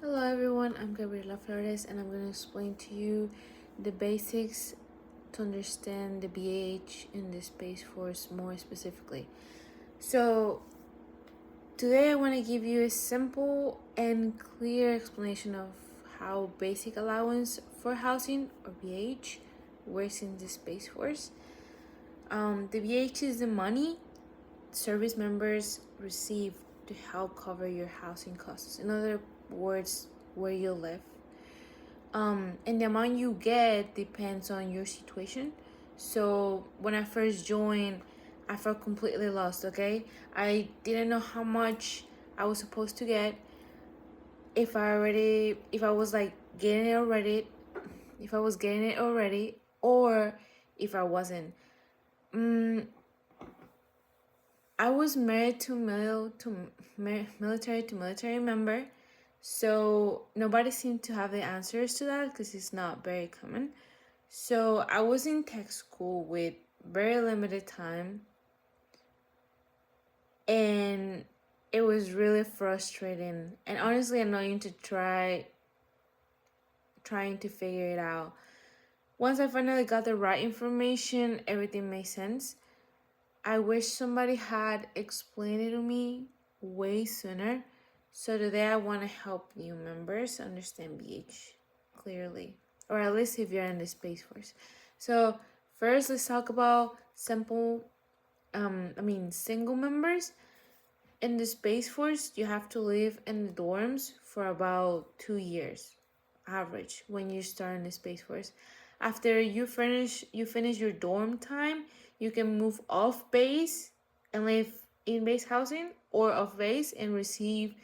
Hello everyone, I'm Gabriela Flores and I'm going to explain to you the basics to understand the BH in the Space Force more specifically. So, today I want to give you a simple and clear explanation of how basic allowance for housing or BH works in the Space Force. The BH is the money service members receive to help cover your housing costs. In other words, where you live. And the amount you get depends on your situation. So when I first joined, I felt completely lost. Okay, I didn't know how much I was supposed to get. If I was like getting it already, if I was getting it already, or if I wasn't. I was married to military to military member, so nobody seemed to have the answers to that because it's not very common. So I was in tech school with very limited time, and it was really frustrating and honestly annoying to trying to figure it out. Once I finally got the right information, everything made sense. I wish somebody had explained it to me way sooner. So today I want to help new members understand BH clearly, or at least if you're in the Space Force. So first, let's talk about single members. In the Space Force, you have to live in the dorms for about 2 years, average, when you start in the Space Force. After you finish your dorm time, you can move off base and live in base housing, or off base and receive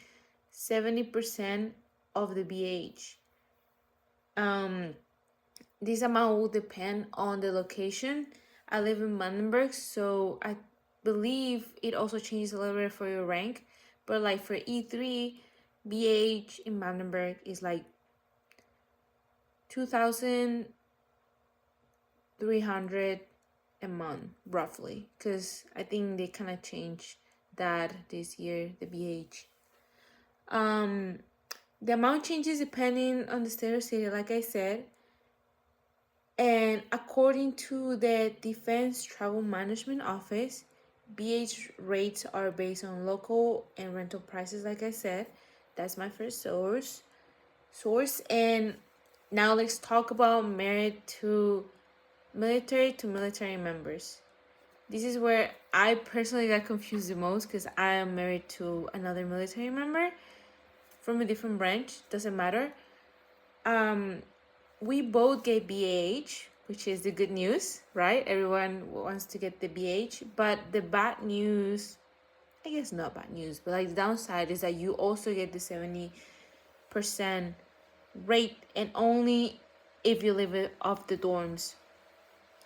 70% of the BH. Um, this amount will depend on the location. I live in Vandenberg, so I believe it also changes a little bit for your rank. But like for E3, BH in Vandenberg is like 2,300 a month, roughly. Because I think they kind of changed that this year, the BH. The amount changes depending on the state or city, like I said. And according to the Defense Travel Management Office, BH rates are based on local and rental prices, like I said. That's my first source. And now let's talk about married to military members. This is where I personally got confused the most because I am married to another military member from a different branch. Doesn't matter. We both get BH, which is the good news, right? Everyone wants to get the BH, but the bad news, I guess not bad news, but like the downside is that you also get the 70% rate, and only if you live off the dorms.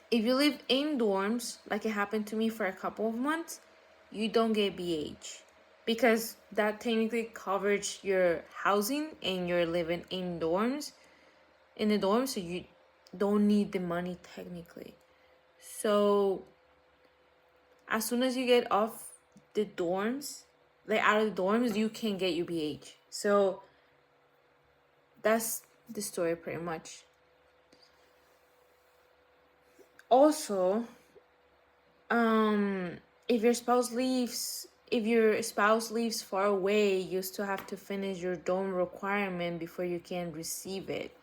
If you live in dorms, like it happened to me for a couple of months, you don't get BH because that technically covers your housing and you're living in the dorm, so you don't need the money technically. So as soon as you get off the dorms, like out of the dorms, you can get your BH. So that's the story pretty much. Also, um if your spouse leaves far away, you still have to finish your dorm requirement before you can receive it.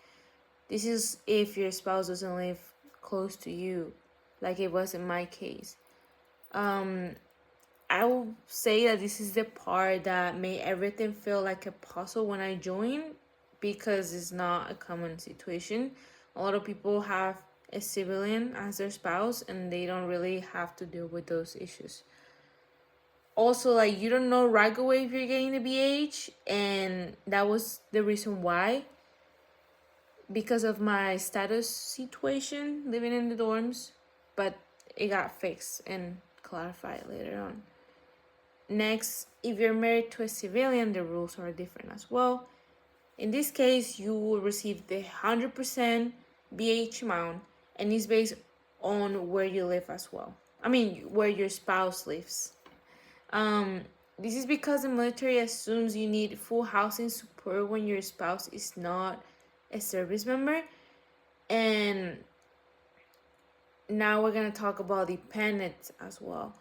This is if your spouse doesn't live close to you, like it was in my case. I will say that this is the part that made everything feel like a puzzle when I joined, because it's not a common situation. A lot of people have a civilian as their spouse and they don't really have to deal with those issues. Also, like, you don't know right away if you're getting the BH, and that was the reason why, because of my status situation living in the dorms, but it got fixed and clarified later on. Next, if you're married to a civilian, the rules are different as well. In this case, you will receive the 100% BH amount, and it's based on where you live as well. I mean, where your spouse lives. This is because the military assumes you need full housing support when your spouse is not a service member. And now we're gonna talk about dependents as well.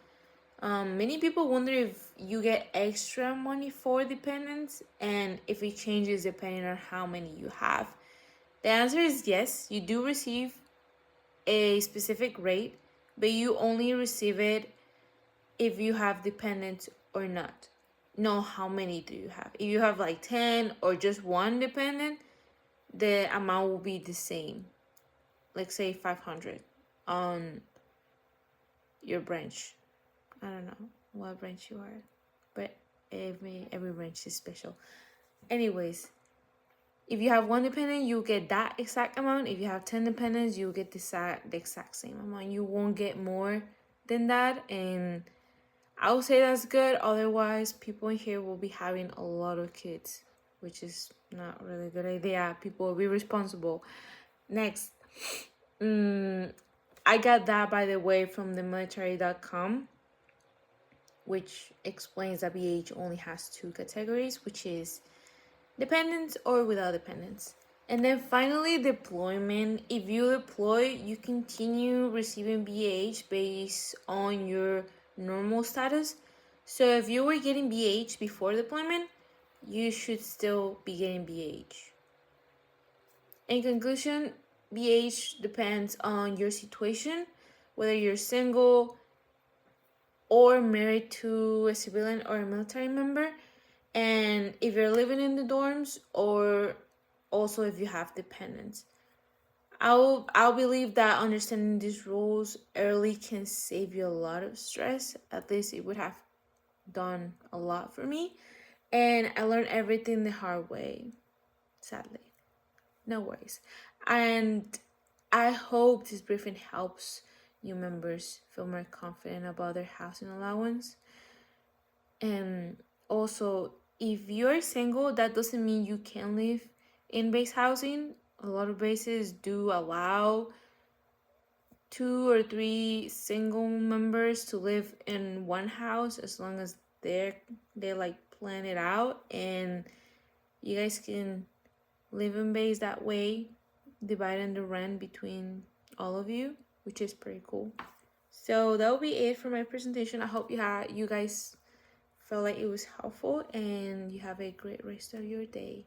Many people wonder if you get extra money for dependents and if it changes depending on how many you have. The answer is yes, you do receive a specific rate, but you only receive it if you have dependents or not. Know how many do you have. If you have like 10 or just one dependent, the amount will be the same. Like say 500 on your branch. I don't know what branch you are, but every branch is special. Anyways, if you have one dependent, you get that exact amount. If you have 10 dependents, you get the exact same amount. You won't get more than that, and I would say that's good. Otherwise, people in here will be having a lot of kids, which is not really a good idea. People will be responsible. Next, I got that, by the way, from the military.com, which explains that BH only has two categories, which is dependents or without dependents. And then finally, deployment. If you deploy, you continue receiving BH based on your normal status. So if you were getting BH before deployment, you should still be getting BH. In conclusion, BH depends on your situation, whether you're single or married to a civilian or a military member, and if you're living in the dorms, or also if you have dependents. I'll believe that understanding these rules early can save you a lot of stress. At least it would have done a lot for me. And I learned everything the hard way, sadly. No worries. And I hope this briefing helps new members feel more confident about their housing allowance. And also, if you're single, that doesn't mean you can live in base housing. A lot of bases do allow 2 or 3 single members to live in one house as long as they like plan it out, and you guys can live in base that way, dividing the rent between all of you, which is pretty cool. So that will be it for my presentation. I hope you guys felt like it was helpful, and you have a great rest of your day.